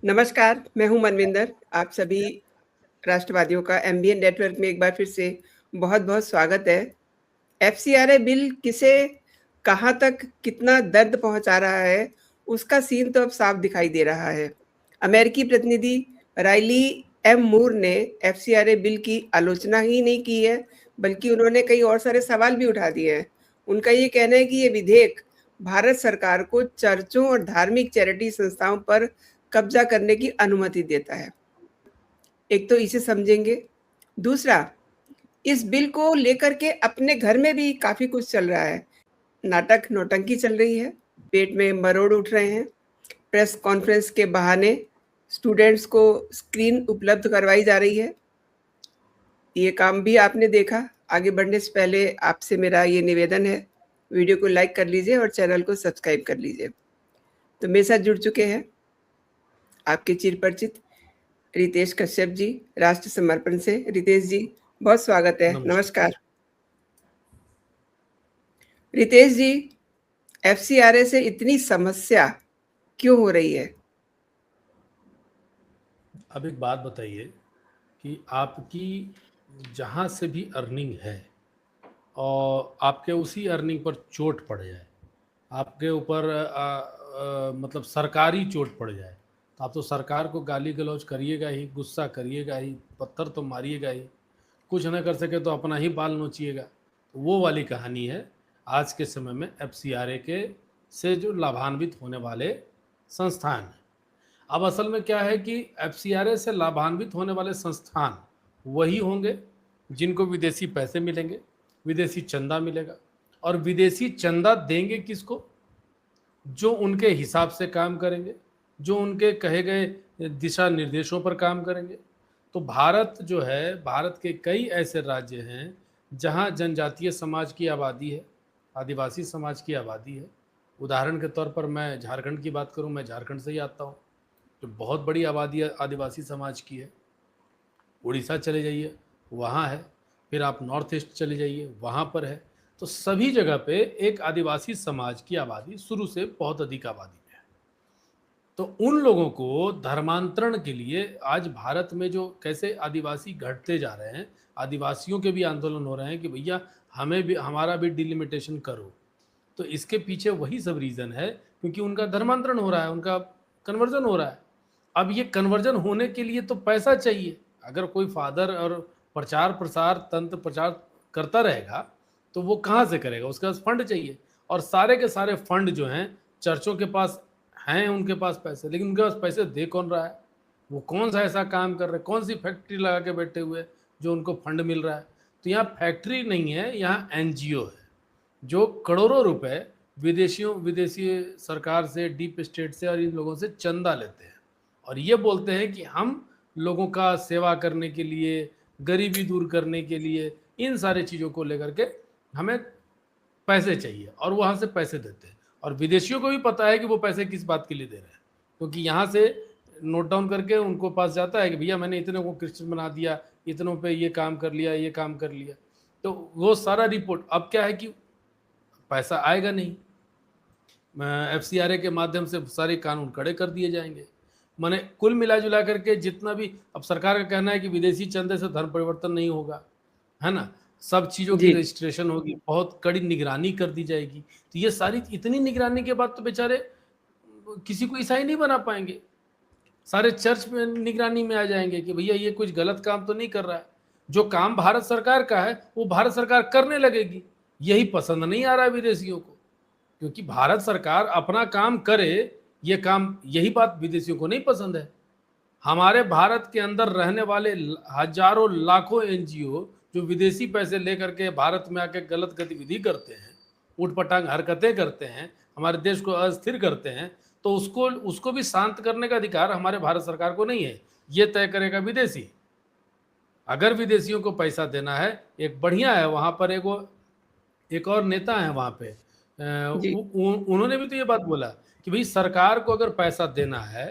नमस्कार, मैं हूँ मनविंदर। आप सभी राष्ट्रवादियों का एमबीएन नेटवर्क में एक बार फिर से बहुत-बहुत स्वागत है। एफसीआरए बिल किसे, कहाँ तक, कितना दर्द पहुँचा रहा है, उसका सीन तो अब साफ दिखाई दे रहा है। अमेरिकी प्रतिनिधि राइली एम मूर ने एफसीआरए बिल की आलोचना ही नहीं की है, बल्कि उन्होंने कई और सारे सवाल भी उठा दिए हैं। उनका ये कहना है कि ये विधेयक भारत सरकार को चर्चों और धार्मिक चैरिटी संस्थाओं पर कब्जा करने की अनुमति देता है। एक तो इसे समझेंगे। दूसरा, इस बिल को लेकर के अपने घर में भी काफ़ी कुछ चल रहा है। नाटक नौटंकी चल रही है, पेट में मरोड़ उठ रहे हैं। प्रेस कॉन्फ्रेंस के बहाने स्टूडेंट्स को स्क्रीन उपलब्ध करवाई जा रही है। ये काम भी आपने देखा। आगे बढ़ने से पहले आपसे मेरा ये निवेदन है, वीडियो को लाइक कर लीजिए और चैनल को सब्सक्राइब कर लीजिए। तो मेरे साथ जुड़ चुके हैं आपके चिरपरिचित रितेश कश्यप जी, राष्ट्र समर्पण से। रितेश जी, बहुत स्वागत है। नमस्कार। रितेश जी, एफसीआरए से इतनी समस्या क्यों हो रही है? अब एक बात बताइए कि आपकी जहाँ से भी अर्निंग है और आपके उसी अर्निंग पर चोट पड़ जाए, आपके ऊपर मतलब सरकारी चोट पड़ जाए, तो आप तो सरकार को गाली गलौज करिएगा ही, गुस्सा करिएगा ही, पत्थर तो मारिएगा ही, कुछ न कर सके तो अपना ही बाल नोचिएगा। तो वो वाली कहानी है आज के समय में एफसीआरए के से जो लाभान्वित होने वाले संस्थान हैं। अब असल में क्या है कि एफसीआरए से लाभान्वित होने वाले संस्थान वही होंगे जिनको विदेशी पैसे मिलेंगे, विदेशी चंदा मिलेगा। और विदेशी चंदा देंगे किसको? जो उनके हिसाब से काम करेंगे, जो उनके कहे गए दिशा निर्देशों पर काम करेंगे। तो भारत जो है, भारत के कई ऐसे राज्य हैं जहां जनजातीय समाज की आबादी है, आदिवासी समाज की आबादी है। उदाहरण के तौर पर मैं झारखंड की बात करूं, मैं झारखंड से ही आता हूं, जो बहुत बड़ी आबादी आदिवासी समाज की है। उड़ीसा चले जाइए, वहाँ है। फिर आप नॉर्थ ईस्ट चले जाइए, वहाँ पर है। तो सभी जगह पे एक आदिवासी समाज की आबादी शुरू से बहुत अधिक आबादी में है। तो उन लोगों को धर्मांतरण के लिए आज भारत में जो कैसे आदिवासी घटते जा रहे हैं, आदिवासियों के भी आंदोलन हो रहे हैं कि भैया हमें भी, हमारा भी डिलिमिटेशन करो। तो इसके पीछे वही सब रीज़न है, क्योंकि उनका धर्मांतरण हो रहा है, उनका कन्वर्जन हो रहा है। अब ये कन्वर्जन होने के लिए तो पैसा चाहिए। अगर कोई फादर और प्रचार प्रसार तंत्र प्रचार करता रहेगा तो वो कहाँ से करेगा? उसके पास फंड चाहिए। और सारे के सारे फंड जो हैं चर्चों के पास हैं, उनके पास पैसे, लेकिन उनके पास पैसे दे कौन रहा है? वो कौन सा ऐसा काम कर रहे हैं, कौन सी फैक्ट्री लगा के बैठे हुए जो उनको फंड मिल रहा है? तो यहाँ फैक्ट्री नहीं है, यहाँ एनजीओ है जो करोड़ों रुपए विदेशी सरकार से, डीप स्टेट से और इन लोगों से चंदा लेते हैं और ये बोलते हैं कि हम लोगों का सेवा करने के लिए, गरीबी दूर करने के लिए, इन सारी चीज़ों को लेकर के हमें पैसे चाहिए और वहाँ से पैसे देते हैं। और विदेशियों को भी पता है कि वो पैसे किस बात के लिए दे रहे हैं, क्योंकि यहाँ से नोट डाउन करके उनको पास जाता है कि भैया मैंने इतने को क्रिश्चियन बना दिया, इतनों पे ये काम कर लिया, ये काम कर लिया। तो वो सारा रिपोर्ट, अब क्या है कि पैसा आएगा नहीं, एफसीआरए के माध्यम से सारे कानून कड़े कर दिए जाएंगे। माने कुल मिला जुला करके जितना भी, अब सरकार का कहना है कि विदेशी चंदे से धर्म परिवर्तन नहीं होगा, है ना, सब चीज़ों की जी। रजिस्ट्रेशन होगी, बहुत कड़ी निगरानी कर दी जाएगी। तो ये सारी इतनी निगरानी के बाद तो बेचारे किसी को ईसाई नहीं बना पाएंगे, सारे चर्च में निगरानी में आ जाएंगे कि भैया ये कुछ गलत काम तो नहीं कर रहा है। जो काम भारत सरकार का है वो भारत सरकार करने लगेगी। यही पसंद नहीं आ रहा है विदेशियों को, क्योंकि भारत सरकार अपना काम करे, ये काम, यही बात विदेशियों को नहीं पसंद है। हमारे भारत के अंदर रहने वाले हजारों लाखों एनजीओ जो विदेशी पैसे लेकर के भारत में आके गलत गतिविधि करते हैं, उठपटांग हरकतें करते हैं, हमारे देश को अस्थिर करते हैं, तो उसको उसको भी शांत करने का अधिकार हमारे भारत सरकार को नहीं है। ये तय करेगा विदेशी। अगर विदेशियों को पैसा देना है, एक बढ़िया है, वहाँ पर एक और नेता है वहाँ पे, जी। उन्होंने भी तो ये बात बोला कि भाई सरकार को अगर पैसा देना है,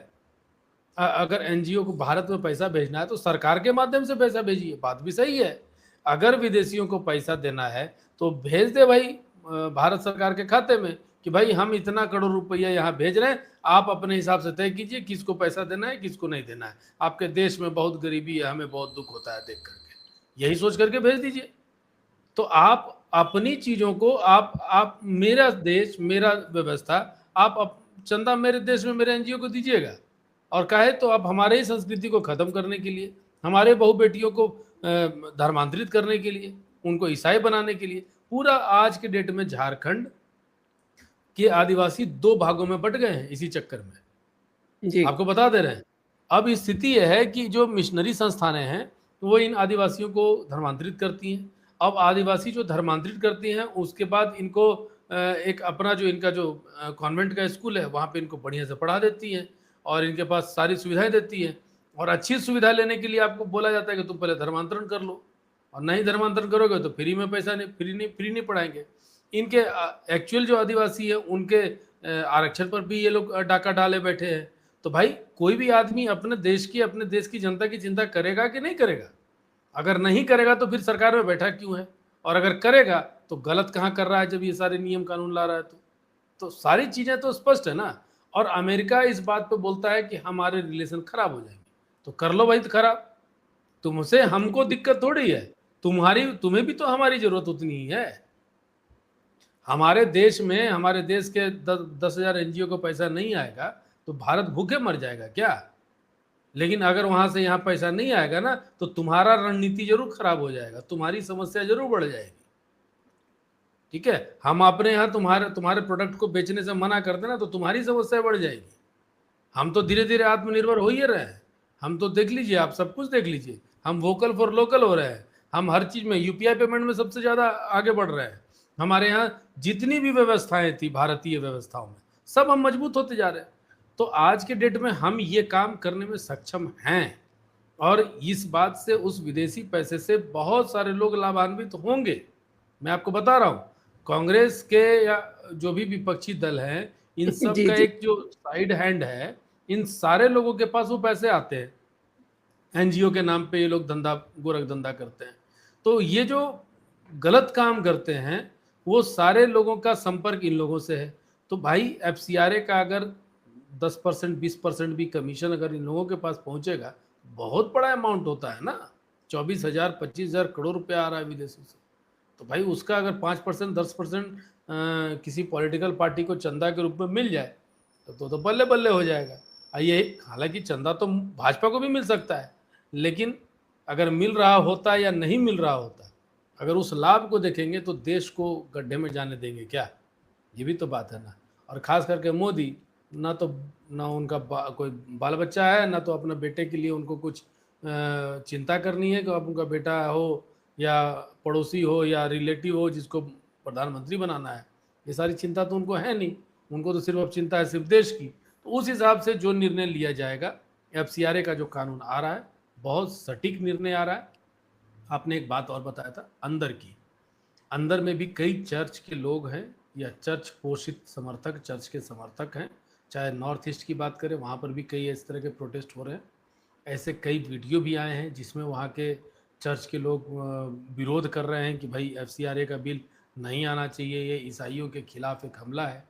अगर एनजीओ को भारत में पैसा भेजना है तो सरकार के माध्यम से पैसा भेजिए। बात भी सही है। अगर विदेशियों को पैसा देना है तो भेज दे भाई भारत सरकार के खाते में, कि भाई हम इतना करोड़ रुपया यहाँ भेज रहे हैं, आप अपने हिसाब से तय कीजिए किसको पैसा देना है किसको नहीं देना है, आपके देश में बहुत गरीबी है, हमें बहुत दुख होता है देख करके, यही सोच करके भेज दीजिए। तो आप अपनी चीजों को आप मेरा देश मेरा व्यवस्था, आप चंदा मेरे देश में मेरे एनजीओ को दीजिएगा, और कहे तो आप हमारे ही संस्कृति को खत्म करने के लिए, हमारे बहु बेटियों को धर्मांतरित करने के लिए, उनको ईसाई बनाने के लिए, पूरा आज के डेट में झारखंड के आदिवासी 2 भागों में बट गए हैं इसी चक्कर में। जी। आपको बता दे रहे हैं। अब स्थिति यह है कि जो मिशनरी संस्थानें हैं वो इन आदिवासियों को धर्मांतरित करती हैं। अब आदिवासी जो धर्मांतरित करती हैं उसके बाद इनको एक अपना जो इनका जो कॉन्वेंट का स्कूल है वहाँ पे इनको बढ़िया से पढ़ा देती हैं और इनके पास सारी सुविधाएं देती हैं, और अच्छी सुविधा लेने के लिए आपको बोला जाता है कि तुम पहले धर्मांतरण कर लो, और नहीं धर्मांतरण करोगे तो फ्री में पैसा नहीं, फ्री नहीं पढ़ाएंगे। इनके एक्चुअल जो आदिवासी है उनके आरक्षण पर भी ये लोग डाका डाले बैठे हैं। तो भाई कोई भी आदमी अपने देश की जनता की चिंता करेगा कि नहीं करेगा? अगर नहीं करेगा तो फिर सरकार में बैठा क्यों है? और अगर करेगा तो गलत कहाँ कर रहा है जब ये सारे नियम कानून ला रहा है? तो सारी चीजें तो स्पष्ट है ना। और अमेरिका इस बात पे बोलता है कि हमारे रिलेशन खराब हो जाएंगे, तो कर लो भाई खराब, तुमसे हमको दिक्कत थोड़ी है, तुम्हें भी तो हमारी जरूरत उतनी ही है। हमारे देश में हमारे देश के 10,000 एनजीओ को पैसा नहीं आएगा तो भारत भूखे मर जाएगा क्या? लेकिन अगर वहां से यहाँ पैसा नहीं आएगा ना तो तुम्हारा रणनीति जरूर खराब हो जाएगा, तुम्हारी समस्या जरूर बढ़ जाएगी। ठीक है, हम अपने यहाँ तुम्हारे प्रोडक्ट को बेचने से मना करते ना तो तुम्हारी समस्या बढ़ जाएगी। हम तो धीरे धीरे आत्मनिर्भर हो ही रहे हैं। हम तो देख लीजिए, आप सब कुछ देख लीजिए, हम वोकल फॉर लोकल हो रहे हैं। हम हर चीज में यूपीआई पेमेंट में सबसे ज्यादा आगे बढ़ रहे हैं। हमारे यहाँ जितनी भी व्यवस्थाएं थी भारतीय व्यवस्थाओं में सब हम मजबूत होते जा रहे हैं। तो आज के डेट में हम ये काम करने में सक्षम हैं, और इस बात से उस विदेशी पैसे से बहुत सारे लोग लाभान्वित होंगे। मैं आपको बता रहा हूँ, कांग्रेस के या जो भी विपक्षी दल हैं इन सब जी, का जी। एक जो साइड हैंड है, इन सारे लोगों के पास वो पैसे आते हैं, एनजीओ के नाम पे ये लोग गोरख धंधा करते हैं। तो ये जो गलत काम करते हैं वो सारे लोगों का संपर्क इन लोगों से है। तो भाई एफसीआरए का अगर 10% 20% भी कमीशन अगर इन लोगों के पास पहुंचेगा, बहुत बड़ा अमाउंट होता है ना। 24,000 25,000 करोड़ रुपया आ रहा है विदेशों से। तो भाई उसका अगर 5% 10% किसी पॉलिटिकल पार्टी को चंदा के रूप में मिल जाए तो बल्ले बल्ले हो जाएगा। ये हालांकि चंदा तो भाजपा को भी मिल सकता है, लेकिन अगर मिल रहा होता या नहीं मिल रहा होता, अगर उस लाभ को देखेंगे तो देश को गड्ढे में जाने देंगे क्या? ये भी तो बात है ना। और खास करके मोदी, ना उनका कोई बाल बच्चा है, ना तो अपने बेटे के लिए उनको कुछ चिंता करनी है कि अब उनका बेटा हो या पड़ोसी हो या रिलेटिव हो जिसको प्रधानमंत्री बनाना है। ये सारी चिंता तो उनको है नहीं, उनको तो सिर्फ अब चिंता है सिर्फ देश की। तो उस हिसाब से जो निर्णय लिया जाएगा, एफसीआरए का जो कानून आ रहा है बहुत सटीक निर्णय आ रहा है। आपने एक बात और बताया था अंदर में भी कई चर्च के लोग हैं या चर्च पोषित समर्थक, चर्च के समर्थक हैं। चाहे नॉर्थ ईस्ट की बात करें, वहाँ पर भी कई इस तरह के प्रोटेस्ट हो रहे हैं। ऐसे कई वीडियो भी आए हैं जिसमें वहाँ के चर्च के लोग विरोध कर रहे हैं कि भाई एफसीआरए का बिल नहीं आना चाहिए, ये ईसाइयों के खिलाफ एक हमला है।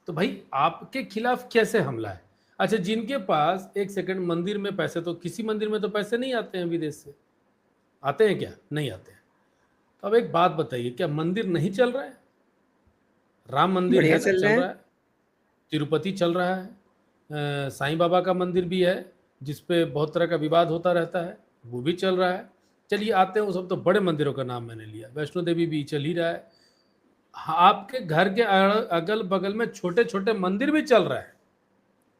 तो भाई आपके खिलाफ कैसे हमला है? अच्छा, जिनके पास एक सेकंड मंदिर में पैसे, तो किसी मंदिर में तो पैसे नहीं आते हैं विदेश से, आते हैं क्या? नहीं आते हैं। तो अब एक बात बताइए, क्या मंदिर नहीं चल रहा है? राम मंदिर बढ़िया है ना, चल रहा चल है। रहा है। तिरुपति चल रहा है, साईं बाबा का मंदिर भी है जिसपे बहुत तरह का विवाद होता रहता है, वो भी चल रहा है। चलिए आते हैं, वो सब तो बड़े मंदिरों का नाम मैंने लिया, वैष्णो देवी भी चल ही रहा है। आपके घर के अगल बगल में छोटे छोटे मंदिर भी चल रहा है,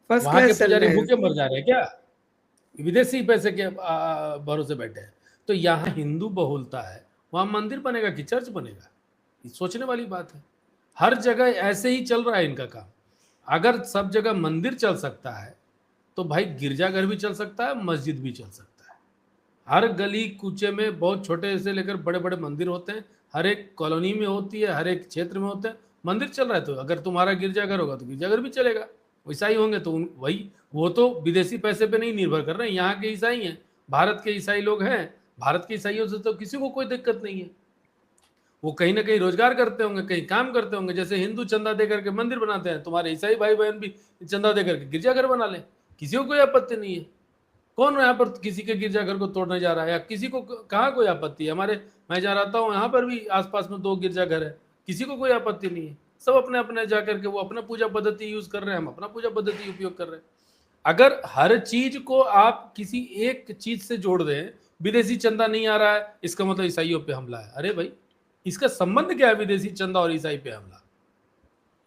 फर्स्ट वहां के क्लास चल पुजारी रहे हैं। भूखे मर जा रहे हैं क्या? विदेशी पैसे के भरोसे बैठे हैं। तो यहाँ हिंदू बहुलता है, वहां मंदिर बनेगा कि चर्च बनेगा? ये सोचने वाली बात है। हर जगह ऐसे ही चल रहा है इनका काम। अगर सब जगह मंदिर चल सकता है तो भाई गिरजाघर भी चल सकता है, मस्जिद भी चल सकता है। हर गली कूचे में बहुत छोटे से लेकर बड़े बड़े मंदिर होते हैं, हर एक कॉलोनी में होती है, हर एक क्षेत्र में होते हैं। मंदिर चल रहा है तो अगर तुम्हारा गिरजाघर होगा तो गिरजाघर भी चलेगा। ईसाई होंगे तो वही, वो तो विदेशी पैसे पे नहीं निर्भर कर रहे हैं, यहाँ के ईसाई हैं, भारत के ईसाई लोग हैं, भारत के ईसाइयों से तो किसी को कोई दिक्कत नहीं है। वो कहीं ना कहीं रोजगार करते होंगे, कहीं काम करते होंगे। जैसे हिंदू चंदा दे करके मंदिर बनाते हैं, तुम्हारे ईसाई भाई बहन भी चंदा दे करके गिरजाघर बना ले, किसी को कोई आपत्ति नहीं है। कौन यहाँ पर किसी के गिरजाघर को तोड़ने जा रहा है, या किसी को कहाँ कोई आपत्ति है? हमारे, मैं जहाँ रहता हूँ यहाँ पर भी आसपास में 2 गिरजाघर है, किसी को कोई आपत्ति नहीं है। सब अपने अपने जाकर के वो अपना पूजा पद्धति यूज कर रहे हैं, हम अपना पूजा पद्धति उपयोग कर रहे हैं। अगर हर चीज को आप किसी एक चीज से जोड़ दें, विदेशी चंदा नहीं आ रहा है इसका मतलब ईसाइयों पे हमला है। अरे भाई, इसका संबंध क्या है विदेशी चंदा और ईसाई पे हमला?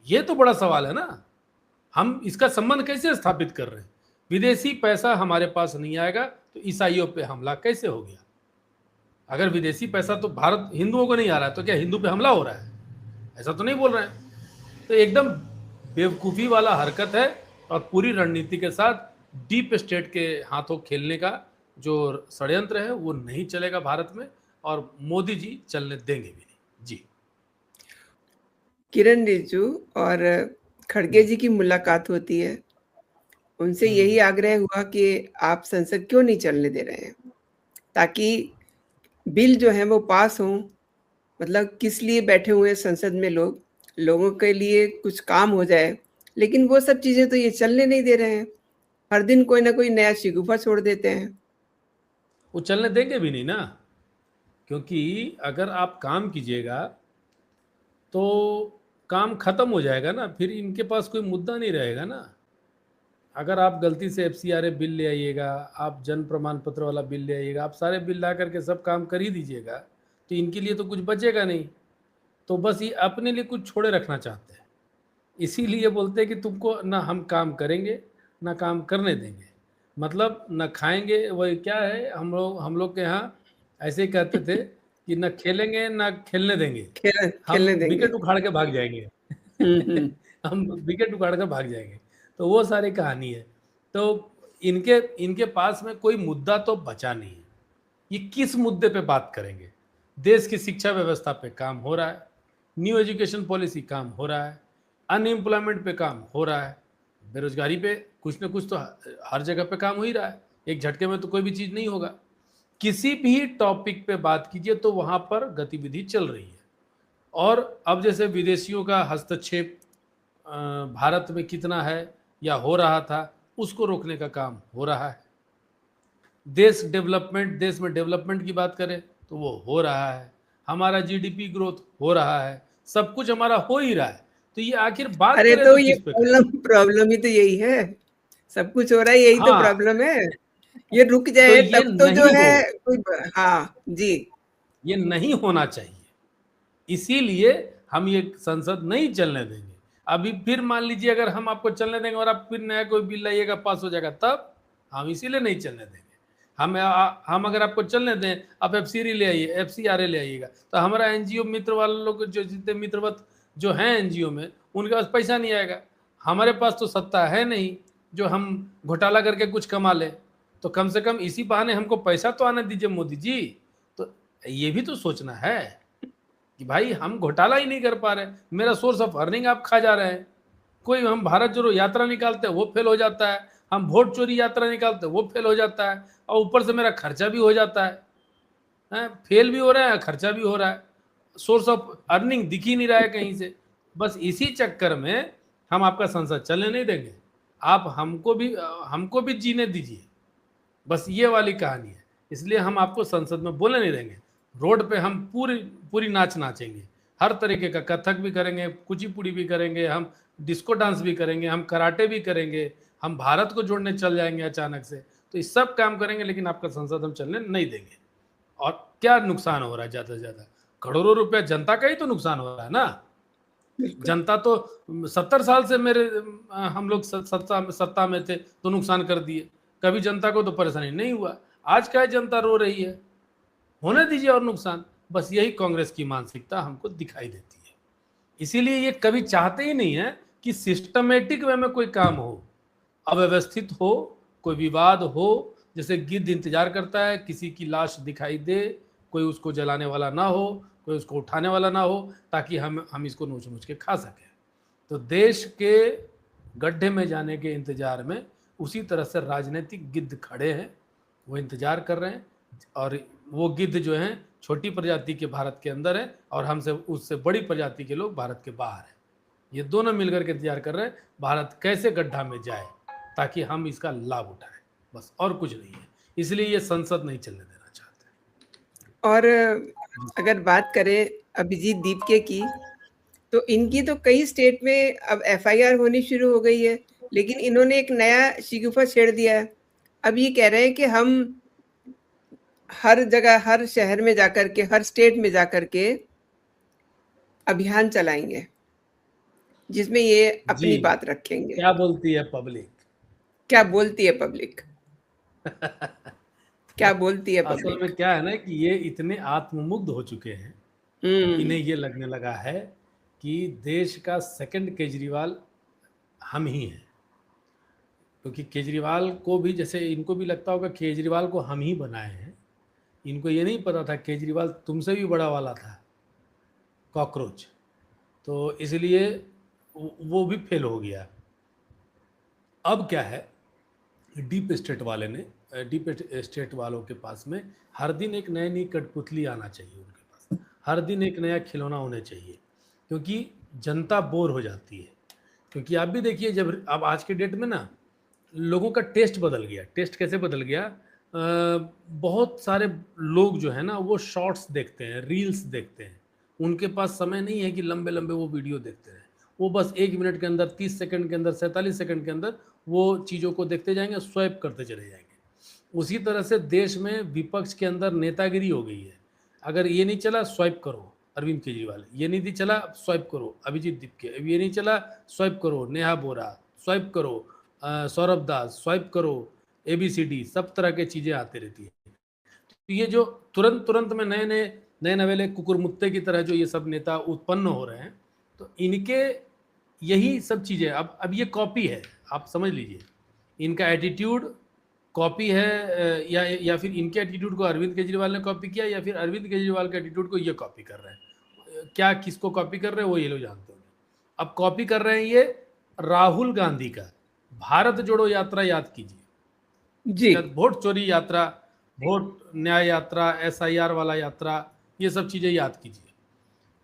ये तो बड़ा सवाल है ना। हम इसका संबंध कैसे स्थापित कर रहे हैं? विदेशी पैसा हमारे पास नहीं आएगा तो ईसाइयों पे हमला कैसे हो गया? अगर विदेशी पैसा तो भारत हिंदुओं को नहीं आ रहा है तो क्या हिंदू पे हमला हो रहा है? ऐसा तो नहीं बोल रहे हैं। तो एकदम बेवकूफ़ी वाला हरकत है, और पूरी रणनीति के साथ डीप स्टेट के हाथों खेलने का जो षड्यंत्र है वो नहीं चलेगा भारत में, और मोदी जी चलने देंगे भी नहीं। जी। किरण रिजिजू और खड़गे जी की मुलाकात होती है, उनसे यही आग्रह हुआ कि आप संसद क्यों नहीं चलने दे रहे हैं, ताकि बिल जो है वो पास हों। मतलब किस लिए बैठे हुए हैं संसद में लोग, लोगों के लिए कुछ काम हो जाए, लेकिन वो सब चीज़ें तो ये चलने नहीं दे रहे हैं। हर दिन कोई ना कोई नया शिगुफा छोड़ देते हैं। वो चलने देंगे भी नहीं ना, क्योंकि अगर आप काम कीजिएगा तो काम खत्म हो जाएगा ना, फिर इनके पास कोई मुद्दा नहीं रहेगा ना। अगर आप गलती से FCRA बिल ले आइएगा, आप जन्म प्रमाण पत्र वाला बिल ले आइएगा, आप सारे बिल ला करके सब काम कर ही दीजिएगा, तो इनके लिए तो कुछ बचेगा नहीं। तो बस ये अपने लिए कुछ छोड़े रखना चाहते हैं, इसीलिए बोलते हैं कि तुमको ना हम काम करेंगे ना काम करने देंगे, मतलब न खाएंगे। वही क्या है, हम लोग के यहाँ ऐसे ही कहते थे कि न खेलेंगे ना खेलने देंगे, हम खेलने देंगे। विकेट उखाड़ के भाग जाएंगे। हम्म। हम विकेट उखाड़ के भाग जाएंगे। तो वो सारी कहानी है। तो इनके इनके पास में कोई मुद्दा तो बचा नहीं है। ये किस मुद्दे पे बात करेंगे? देश की शिक्षा व्यवस्था पे काम हो रहा है, न्यू एजुकेशन पॉलिसी काम हो रहा है, अनएम्प्लॉयमेंट पे काम हो रहा है, बेरोजगारी पे कुछ ना कुछ तो हर जगह पे काम हो ही रहा है। एक झटके में तो कोई भी चीज़ नहीं होगा। किसी भी टॉपिक पे बात कीजिए तो वहाँ पर गतिविधि चल रही है। और अब जैसे विदेशियों का हस्तक्षेप भारत में कितना है या हो रहा था, उसको रोकने का काम हो रहा है। देश में डेवलपमेंट की बात करें तो वो हो रहा है। हमारा GDP ग्रोथ हो रहा है, सब कुछ हमारा हो ही रहा है। तो ये आखिर बात अरे करें तो तो ये किस पे करें? प्रॉब्लम ही तो यही है, सब कुछ हो रहा है, यही तो हाँ, प्रॉब्लम है। ये रुक तो जाए ये तब तो जो नहीं हो, है कोई। हाँ जी। ये नहीं होना चाहिए। इसीलिए हम ये संसद नहीं चलने देंगे। अभी फिर मान लीजिए अगर हम आपको चलने देंगे और आप फिर नया कोई बिल लाइएगा, पास हो जाएगा, तब हम इसीलिए नहीं चलने देंगे। हम अगर आपको चलने दें, आप FCRA ले आइएगा, तो हमारा NGO मित्र वाले लोग जो जितने मित्रवत जो हैं NGO में, उनके पास पैसा नहीं आएगा। हमारे पास तो सत्ता है नहीं जो हम घोटाला करके कुछ कमा ले। तो कम से कम इसी बहाने हमको पैसा तो आने दीजिए मोदी जी। तो ये भी तो सोचना है कि भाई हम घोटाला ही नहीं कर पा रहे, मेरा सोर्स ऑफ अर्निंग आप खा जा रहे हैं। कोई हम भारत जोड़ो यात्रा निकालते हैं वो फेल हो जाता है, हम वोट चोरी यात्रा निकालते हैं वो फेल हो जाता है, और ऊपर से मेरा खर्चा भी हो जाता है। फेल भी हो रहा है, खर्चा भी हो रहा है, सोर्स ऑफ अर्निंग दिख ही नहीं रहा है कहीं से। बस इसी चक्कर में हम आपका संसद चलने नहीं देंगे। आप हमको भी जीने दीजिए, बस ये वाली कहानी है। इसलिए हम आपको संसद में बोलने नहीं देंगे। रोड पे हम पूरी पूरी नाच नाचेंगे, हर तरीके का, कथक भी करेंगे, कुचिपुड़ी भी करेंगे, हम डिस्को डांस भी करेंगे, हम कराटे भी करेंगे, हम भारत को जोड़ने चल जाएंगे अचानक से। तो ये सब काम करेंगे, लेकिन आपका संसद हम चलने नहीं देंगे। और क्या नुकसान हो रहा है? ज़्यादा से ज़्यादा करोड़ों रुपया जनता का ही तो नुकसान हो रहा है ना। बिल्कुल। जनता तो 70 साल से हम लोग सत्ता में थे तो नुकसान कर दिए, कभी जनता को तो परेशानी नहीं हुआ। आज क्या जनता रो रही है? होने दीजिए और नुकसान। बस यही कांग्रेस की मानसिकता हमको दिखाई देती है। इसीलिए ये कभी चाहते ही नहीं है कि सिस्टमेटिक वे में कोई काम हो, अव्यवस्थित हो, कोई विवाद हो। जैसे गिद्ध इंतजार करता है किसी की लाश दिखाई दे, कोई उसको जलाने वाला ना हो, कोई उसको उठाने वाला ना हो, ताकि हम इसको नोच नोच के खा सकें। तो देश के गड्ढे में जाने के इंतजार में उसी तरह से राजनीतिक गिद्ध खड़े हैं, वो इंतजार कर रहे हैं। और वो गिद्ध जो हैं छोटी प्रजाति के भारत के अंदर है और हमसे उससे बड़ी प्रजाति के लोग भारत के बाहर हैं। ये दोनों मिलकर के तैयार कर रहे हैं भारत कैसे गड्ढा में जाए ताकि हम इसका लाभ उठाएं, बस और कुछ नहीं है। इसलिए ये संसद नहीं चलने देना चाहते। और अगर बात करें अभिजीत दीपके की, तो इनकी तो कई स्टेट में अब एफआईआर होनी शुरू हो गई है, लेकिन इन्होंने एक नया शिगुफा छेड़ दिया है। अब ये कह रहे हैं कि हम हर जगह, हर शहर में जाकर के, हर स्टेट में जाकर के अभियान चलाएंगे, जिसमें ये अपनी जी, बात रखेंगे। क्या बोलती है पब्लिक? क्या बोलती है पब्लिक? क्या तो बोलती है असल पब्लिक? में क्या है ना कि ये इतने आत्ममुग्ध हो चुके हैं, इन्हें ये लगने लगा है कि देश का सेकंड केजरीवाल हम ही हैं। क्योंकि केजरीवाल को भी, जैसे इनको भी लगता होगा केजरीवाल को हम ही बनाए हैं, इनको ये नहीं पता था केजरीवाल तुमसे भी बड़ा वाला था, कॉकरोच। तो इसलिए वो भी फेल हो गया। अब क्या है, डीप स्टेट वाले ने, डीप स्टेट वालों के पास में हर दिन एक नई नई कठपुतली आना चाहिए, उनके पास हर दिन एक नया खिलौना होना चाहिए, क्योंकि जनता बोर हो जाती है। क्योंकि आप भी देखिए, जब अब आज के डेट में ना लोगों का टेस्ट बदल गया। टेस्ट कैसे बदल गया? बहुत सारे लोग जो है ना वो शॉर्ट्स देखते हैं, रील्स देखते हैं। उनके पास समय नहीं है कि लंबे लंबे वो वीडियो देखते रहे। वो बस 1 मिनट के अंदर, 30 सेकंड के अंदर, 47 सेकंड के अंदर वो चीज़ों को देखते जाएंगे, स्वैप करते चले जाएंगे। उसी तरह से देश में विपक्ष के अंदर नेतागिरी हो गई है। अगर ये नहीं चला, स्वैप करो अरविंद केजरीवाल, ये नहीं चला, स्वैप करो अभिजीत दीपके, ये नहीं चला, स्वैप करो नेहा बोरा, स्वैप करो सौरभ दास, स्वैप करो ABCD, सब तरह के चीज़ें आती रहती है। तो ये जो तुरंत तुरंत में नए नवेले कुकुरमुत्ते की तरह जो ये सब नेता उत्पन्न हो रहे हैं, तो इनके यही सब चीज़ें अब ये कॉपी है, आप समझ लीजिए। इनका एटीट्यूड कॉपी है, या फिर इनके एटीट्यूड को अरविंद केजरीवाल ने कॉपी किया, या फिर अरविंद केजरीवाल के एटीट्यूड को ये कॉपी कर रहे हैं। क्या किसको कॉपी कर रहे हैं वो ये लोग जानते होंगे। अब कॉपी कर रहे हैं ये राहुल गांधी का भारत जोड़ो यात्रा, याद कीजिए। जी। वोट चोरी यात्रा, वोट न्याय यात्रा, SIR वाला यात्रा, ये सब चीज़ें याद कीजिए।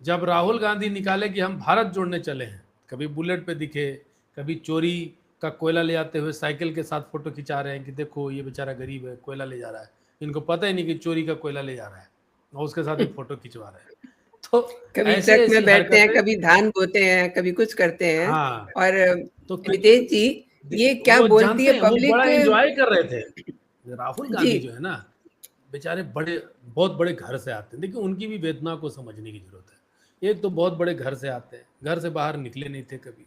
जब राहुल गांधी निकाले कि हम भारत जोड़ने चले हैं, कभी बुलेट पे दिखे, कभी चोरी का कोयला ले आते हुए साइकिल के साथ फोटो खिंचा रहे हैं कि देखो ये बेचारा गरीब है, कोयला ले जा रहा है। इनको पता ही नहीं कि चोरी का कोयला ले जा रहा है, और उसके साथ एक फोटो खिंचवा रहे हैं। तो कभी ऐसे ट्रक ऐसी में बैठते हैं, हरकतें, कभी धान बोते हैं, कभी कुछ करते हैं। हाँ, और तो नितेश जी, ये क्या वो बोलती जानते है हैं, वो बड़ा पब्लिक? एंजॉय कर रहे थे। राहुल जी। गांधी जो है ना, बेचारे बहुत बड़े घर से आते हैं। देखिए उनकी भी वेदना को समझने की जरूरत है। एक तो बहुत बड़े घर से आते हैं, घर से बाहर निकले नहीं थे कभी,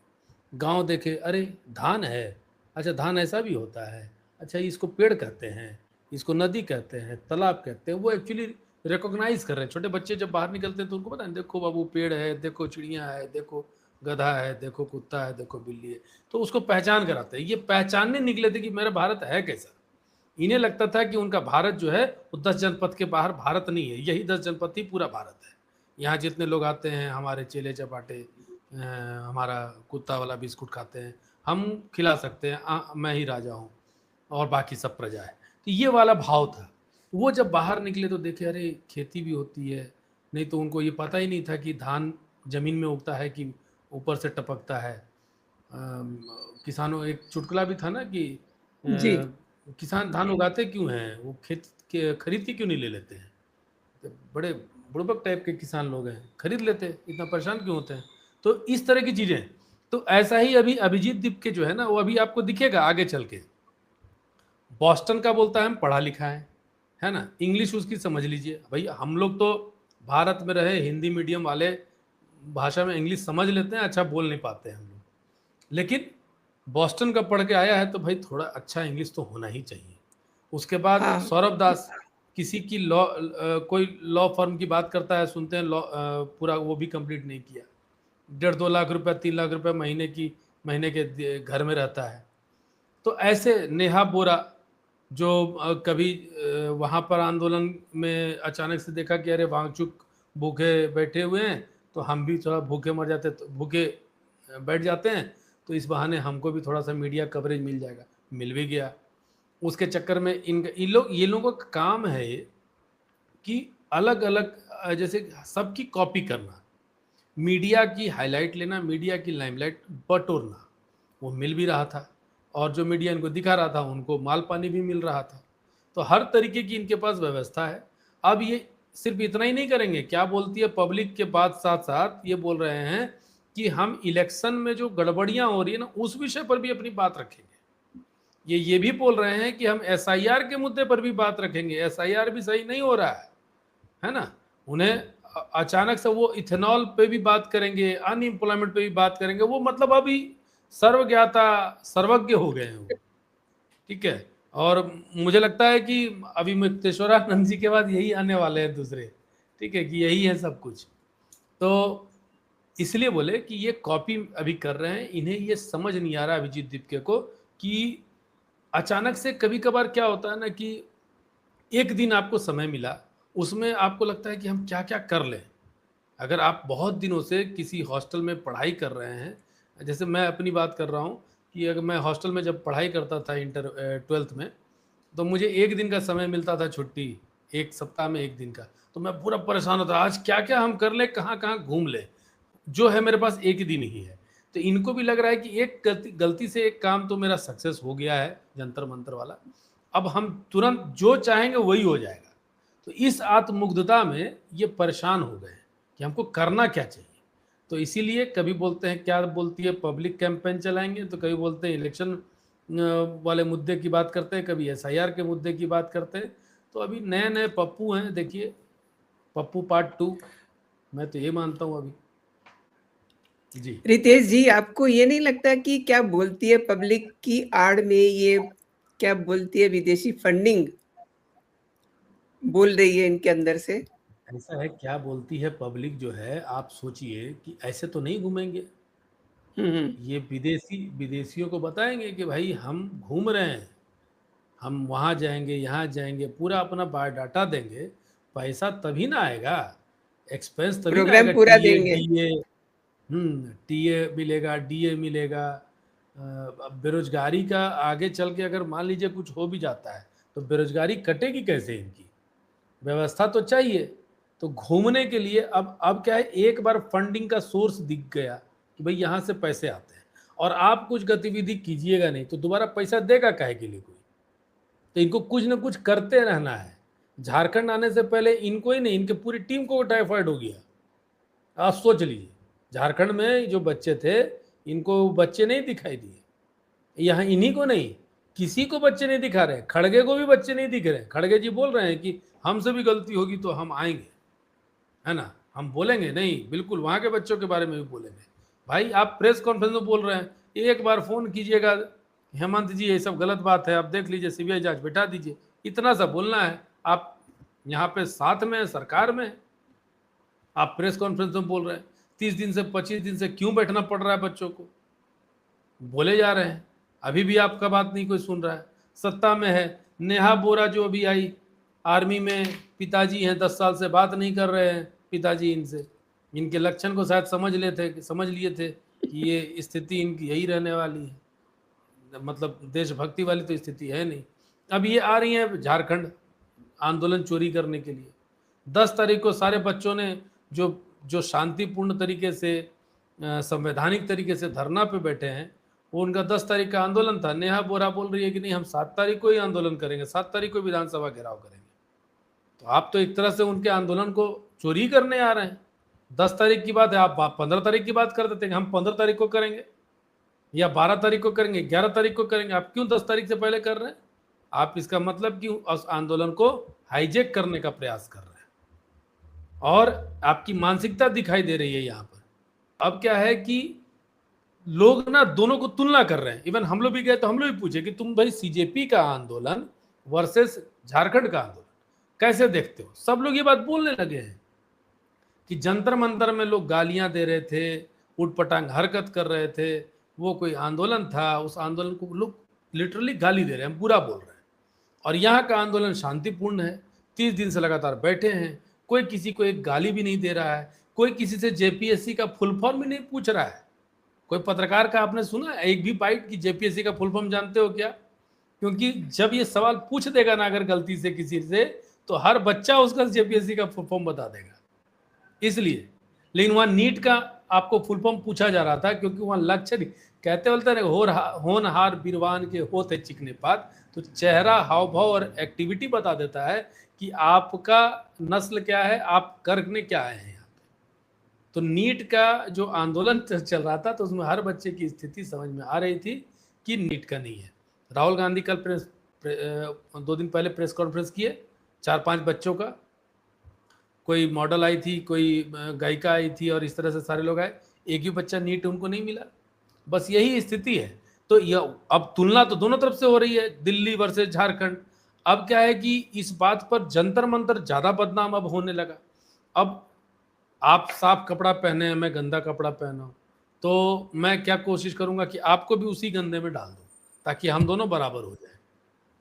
गांव देखे, अरे धान है, अच्छा धान ऐसा भी होता है, अच्छा इसको पेड़ कहते हैं, इसको नदी कहते हैं, तालाब कहते हैं। वो एक्चुअली रिकॉग्नाइज कर रहे हैं। छोटे बच्चे जब बाहर निकलते हैं तो उनको पता है, देखो बाबू पेड़ है, देखो चिड़िया है, देखो गधा है, देखो कुत्ता है, देखो बिल्ली है। तो उसको पहचान कराते हैं। ये पहचानने निकले थे कि मेरा भारत है कैसा। इन्हें लगता था कि उनका भारत जो है वो 10 जनपद के बाहर भारत नहीं है, यही 10 जनपद ही पूरा भारत है। यहाँ जितने लोग आते हैं, हमारे चेले चपाटे, हमारा कुत्ता वाला बिस्कुट खाते हैं, हम खिला सकते हैं, मैं ही राजा हूँ और बाकी सब प्रजा है। तो ये वाला भाव था। वो जब बाहर निकले तो देखे अरे खेती भी होती है। नहीं तो उनको ये पता ही नहीं था कि धान जमीन में उगता है कि ऊपर से टपकता है। किसानों, एक चुटकुला भी था ना कि जी। किसान धान उगाते क्यों हैं, वो खेत के खरीद के क्यों नहीं ले लेते हैं। तो बड़े बुड़बक टाइप के किसान लोग हैं, खरीद लेते, इतना परेशान क्यों होते हैं। तो इस तरह की चीज़ें। तो ऐसा ही अभी अभिजीत दीपके जो है ना, वो अभी आपको दिखेगा आगे चल के। बॉस्टन का बोलता है हम पढ़ा लिखा है ना, इंग्लिश उसकी समझ लीजिए। भाई हम लोग तो भारत में रहे, हिंदी मीडियम वाले भाषा में इंग्लिश समझ लेते हैं, अच्छा बोल नहीं पाते हैं हम लोग। लेकिन बॉस्टन का पढ़ के आया है तो भाई थोड़ा अच्छा इंग्लिश तो होना ही चाहिए। उसके बाद हाँ। सौरभ दास किसी की कोई लॉ फर्म की बात करता है, सुनते हैं लॉ पूरा वो भी कंप्लीट नहीं किया। 1.5-2 लाख रुपया, 3 लाख रुपया महीने के घर में रहता है। तो ऐसे नेहा बोरा जो कभी वहाँ पर आंदोलन में अचानक से देखा कि अरे वांगचुक भूखे बैठे हुए हैं, तो हम भी थोड़ा भूखे मर जाते, तो भूखे बैठ जाते हैं, तो इस बहाने हमको भी थोड़ा सा मीडिया कवरेज मिल जाएगा। मिल भी गया। उसके चक्कर में ये लोगों का काम है कि अलग अलग जैसे सबकी कॉपी करना, मीडिया की हाईलाइट लेना, मीडिया की लाइमलाइट बटोरना, वो मिल भी रहा था, और जो मीडिया इनको दिखा रहा था उनको माल पानी भी मिल रहा था। तो हर तरीके की इनके पास व्यवस्था है। अब ये सिर्फ इतना ही नहीं करेंगे, क्या बोलती है पब्लिक के बाद साथ साथ ये बोल रहे हैं कि हम इलेक्शन में जो गड़बड़ियां हो रही है ना, उस विषय पर भी अपनी बात रखेंगे। ये भी बोल रहे हैं कि हम एसआईआर के मुद्दे पर भी बात रखेंगे, एसआईआर भी सही नहीं हो रहा है ना। उन्हें अचानक से वो इथेनॉल पे भी बात करेंगे, अनएम्प्लॉयमेंट पे भी बात करेंगे। वो मतलब अभी सर्वज्ञाता सर्वज्ञ हो गए हैं वो, ठीक है। और मुझे लगता है कि अभी मुक्तेश्वरानंद जी के बाद यही आने वाले हैं दूसरे, ठीक है, कि यही है सब कुछ। तो इसलिए बोले कि ये कॉपी अभी कर रहे हैं, इन्हें ये समझ नहीं आ रहा अभिजीत दीपके को कि अचानक से कभी कभार क्या होता है ना कि एक दिन आपको समय मिला, उसमें आपको लगता है कि हम क्या क्या कर लें। अगर आप बहुत दिनों से किसी हॉस्टल में पढ़ाई कर रहे हैं, जैसे मैं अपनी बात कर रहा हूँ कि अगर मैं हॉस्टल में जब पढ़ाई करता था इंटर 12th में, तो मुझे एक दिन का समय मिलता था छुट्टी, एक सप्ताह में एक दिन का, तो मैं पूरा परेशान होता आज क्या क्या हम कर ले, कहाँ कहाँ घूम ले, जो है मेरे पास एक ही दिन ही है। तो इनको भी लग रहा है कि एक गलती से एक काम तो मेरा सक्सेस हो गया है जंतर मंतर वाला, अब हम तुरंत जो चाहेंगे वही हो जाएगा। तो इस आत्ममुग्धता में ये परेशान हो गए कि हमको करना क्या चाहिए। तो इसीलिए कभी बोलते हैं, क्या बोलती है, पब्लिक कैंपेन चलाएंगे, तो कभी बोलते हैं इलेक्शन वाले मुद्दे की बात करते हैं, कभी एसआईआर के मुद्दे की बात करते हैं। तो अभी नए नए पप्पू हैं, देखिए पप्पू पार्ट 2, मैं तो ये मानता हूँ अभी जी। रितेश जी, आपको ये नहीं लगता कि क्या बोलती है पब्लिक की आड़ में ये क्या बोलती है विदेशी फंडिंग बोल रही है इनके अंदर से? ऐसा है, क्या बोलती है पब्लिक जो है, आप सोचिए कि ऐसे तो नहीं घूमेंगे। ये विदेशियों को बताएंगे कि भाई हम घूम रहे हैं, हम वहाँ जाएंगे, यहाँ जाएंगे, पूरा अपना बायोडाटा देंगे, पैसा तभी ना आएगा, एक्सपेंस तभी ना प्रोग्राम आएगा। पूरा टीए देंगे। डीए, टीए मिलेगा, डीए मिलेगा। अब बेरोजगारी का आगे चल के अगर मान लीजिए कुछ हो भी जाता है, तो बेरोजगारी कटेगी कैसे, इनकी व्यवस्था तो चाहिए। तो घूमने के लिए अब क्या है, एक बार फंडिंग का सोर्स दिख गया कि भाई यहाँ से पैसे आते हैं, और आप कुछ गतिविधि कीजिएगा नहीं तो दोबारा पैसा देगा काहे के लिए कोई। तो इनको कुछ ना कुछ करते रहना है। झारखंड आने से पहले इनको ही नहीं, इनके पूरी टीम को टाइफाइड हो गया। आप सोच लीजिए, झारखंड में जो बच्चे थे, इनको बच्चे नहीं दिखाई दिए, यहाँ इन्हीं को नहीं, किसी को बच्चे नहीं दिखा रहे। खड़गे को भी बच्चे नहीं दिख रहे। खड़गे जी बोल रहे हैं कि हमसे भी गलती होगी तो हम आएंगे, है ना, हम बोलेंगे नहीं, बिल्कुल वहाँ के बच्चों के बारे में भी बोलेंगे। भाई आप प्रेस कॉन्फ्रेंस में बोल रहे हैं, एक बार फ़ोन कीजिएगा, हेमंत जी ये सब गलत बात है, आप देख लीजिए, सीबीआई जांच बैठा दीजिए, इतना सा बोलना है। आप यहाँ पे साथ में सरकार में, आप प्रेस कॉन्फ्रेंस में बोल रहे हैं। 30 दिन से 25 दिन से क्यों बैठना पड़ रहा है बच्चों को, बोले जा रहे हैं, अभी भी आपका बात नहीं कोई सुन रहा है। सत्ता में है, नेहा बोरा जो अभी आई, आर्मी में पिताजी हैं, 10 साल से बात नहीं कर रहे हैं पिताजी इनसे, इनके लक्षण को शायद समझ लिए थे कि ये स्थिति इनकी यही रहने वाली है, मतलब देशभक्ति वाली तो स्थिति है नहीं। अब ये आ रही हैं झारखंड आंदोलन चोरी करने के लिए। 10 तारीख को सारे बच्चों ने जो जो शांतिपूर्ण तरीके से संवैधानिक तरीके से धरना पे बैठे हैं, वो उनका 10 तारीख का आंदोलन था। नेहा बोरा बोल रही है कि नहीं हम 7 तारीख को ही आंदोलन करेंगे, 7 तारीख को विधानसभा घेराव करेंगे। तो आप तो एक तरह से उनके आंदोलन को चोरी करने आ रहे हैं। 10 तारीख की बात है, आप 15 तारीख की बात कर देते हैं, हम 15 तारीख को करेंगे या 12 तारीख को करेंगे, 11 तारीख को करेंगे। आप क्यों 10 तारीख से पहले कर रहे हैं? आप इसका मतलब क्यों उस आंदोलन को हाईजैक करने का प्रयास कर रहे हैं, और आपकी मानसिकता दिखाई दे रही है यहाँ पर। अब क्या है कि लोग ना दोनों को तुलना कर रहे हैं। इवन हम लोग भी गए तो हम लोग भी पूछे कि तुम भाई सीजेपी का आंदोलन वर्सेस झारखंड का आंदोलन कैसे देखते हो। सब लोग ये बात बोलने लगे हैं कि जंतर मंतर में लोग गालियां दे रहे थे, उटपटांग हरकत कर रहे थे, वो कोई आंदोलन था, उस आंदोलन को लोग लिटरली गाली दे रहे हैं, बुरा बोल रहे हैं। और यहाँ का आंदोलन शांतिपूर्ण है, 30 दिन से लगातार बैठे हैं, कोई किसी को एक गाली भी नहीं दे रहा है, कोई किसी से जेपीएससी का फुल फॉर्म भी नहीं पूछ रहा है। कोई पत्रकार का आपने सुना एक भी बाइट कि जेपीएससी का फुल फॉर्म जानते हो क्या? क्योंकि जब ये सवाल पूछ देगा ना अगर गलती से किसी से, तो हर बच्चा उसका जेपीएससी का फुल फॉर्म बता देगा, इसलिए। लेकिन वहां नीट का आपको फुल फॉर्म पूछा जा रहा था, क्योंकि वहां लक्ष्य कहते बोलते ना, होनहार बीरवान के होते चिकने पात, तो चेहरा, हाव भाव और एक्टिविटी बता देता है कि आपका नस्ल क्या है, आप करने क्या आए हैं यहाँ पे। तो नीट का जो आंदोलन चल रहा था, तो उसमें हर बच्चे की स्थिति समझ में आ रही थी कि नीट का नहीं है। राहुल गांधी कल 2 दिन पहले प्रेस कॉन्फ्रेंस किए, 4-5 बच्चों का, कोई मॉडल आई थी, कोई गायिका आई थी, और इस तरह से सारे लोग आए, एक ही बच्चा नीट उनको नहीं मिला। बस यही स्थिति है। तो यह अब तुलना तो दोनों तरफ से हो रही है, दिल्ली वर्सेस झारखंड। अब क्या है कि इस बात पर जंतर मंतर ज्यादा बदनाम अब होने लगा। अब आप साफ कपड़ा पहने, मैं गंदा कपड़ा पहना, तो मैं क्या कोशिश करूंगा कि आपको भी उसी गंदे में डाल दूं, ताकि हम दोनों बराबर हो जाए,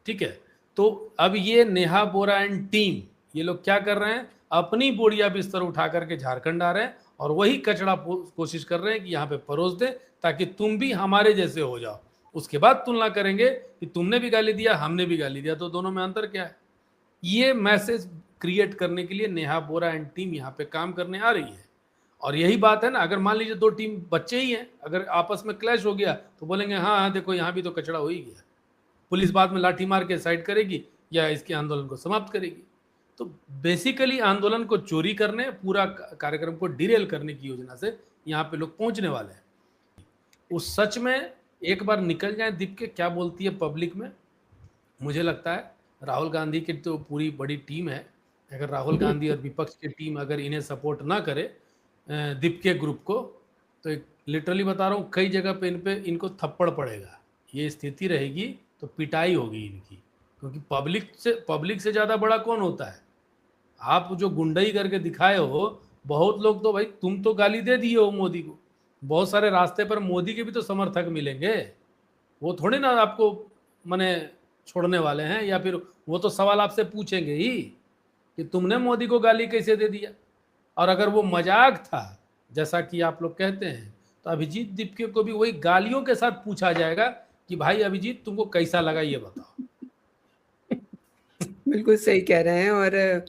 ठीक है। तो अब ये नेहा बोरा एंड टीम, ये लोग क्या कर रहे हैं, अपनी बोरिया बिस्तर उठा करके झारखंड आ रहे हैं, और वही कचड़ा कोशिश कर रहे हैं कि यहाँ पे परोस दे, ताकि तुम भी हमारे जैसे हो जाओ। उसके बाद तुलना करेंगे कि तुमने भी गाली दिया, हमने भी गाली दिया, तो दोनों में अंतर क्या है। ये मैसेज क्रिएट करने के लिए नेहा बोरा एंड टीम यहाँ पे काम करने आ रही है। और यही बात है ना, अगर मान लीजिए 2 टीम बच्चे ही हैं, अगर आपस में क्लैश हो गया तो बोलेंगे हाँ हाँ देखो यहाँ भी तो कचड़ा हो ही गया, पुलिस बाद में लाठी मार के साइड करेगी या इसके आंदोलन को समाप्त करेगी। तो बेसिकली आंदोलन को चोरी करने, पूरा कार्यक्रम को डिरेल करने की योजना से यहाँ पे लोग पहुंचने वाले हैं। उस सच में एक बार निकल जाए दीप के क्या बोलती है पब्लिक में, मुझे लगता है राहुल गांधी की तो पूरी बड़ी टीम है, अगर राहुल गांधी और विपक्ष की टीम अगर इन्हें सपोर्ट ना करे दीप के ग्रुप को, तो लिटरली बता रहा हूँ, कई जगह पे इनको थप्पड़ पड़ेगा। ये स्थिति रहेगी तो पिटाई होगी इनकी, क्योंकि पब्लिक से ज़्यादा बड़ा कौन होता है। आप जो गुंडई करके दिखाए हो, बहुत लोग तो भाई, तुम तो गाली दे दिए हो मोदी को, बहुत सारे रास्ते पर मोदी के भी तो समर्थक मिलेंगे, वो थोड़े ना आपको मने छोड़ने वाले हैं, या फिर वो तो सवाल आपसे पूछेंगे ही कि तुमने मोदी को गाली कैसे दे दिया। और अगर वो मजाक था जैसा कि आप लोग कहते हैं, तो अभिजीत दीपके को भी वही गालियों के साथ पूछा जाएगा कि भाई अभिजीत तुमको कैसा लगा ये बताओ। बिल्कुल सही कह रहे हैं। और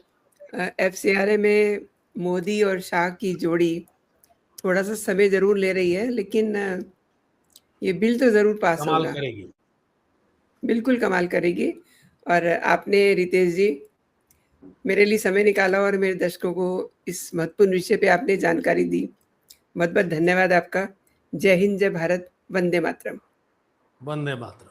एफसीआरए में मोदी और शाह की जोड़ी थोड़ा सा समय जरूर ले रही है, लेकिन ये बिल तो जरूर पास कमाल होगा, करेगी, बिल्कुल कमाल करेगी। और आपने रितेश जी मेरे लिए समय निकाला और मेरे दर्शकों को इस महत्वपूर्ण विषय पे आपने जानकारी दी, बहुत बहुत धन्यवाद आपका। जय हिंद, जय भारत, वंदे मातरम। वंदे मातरम।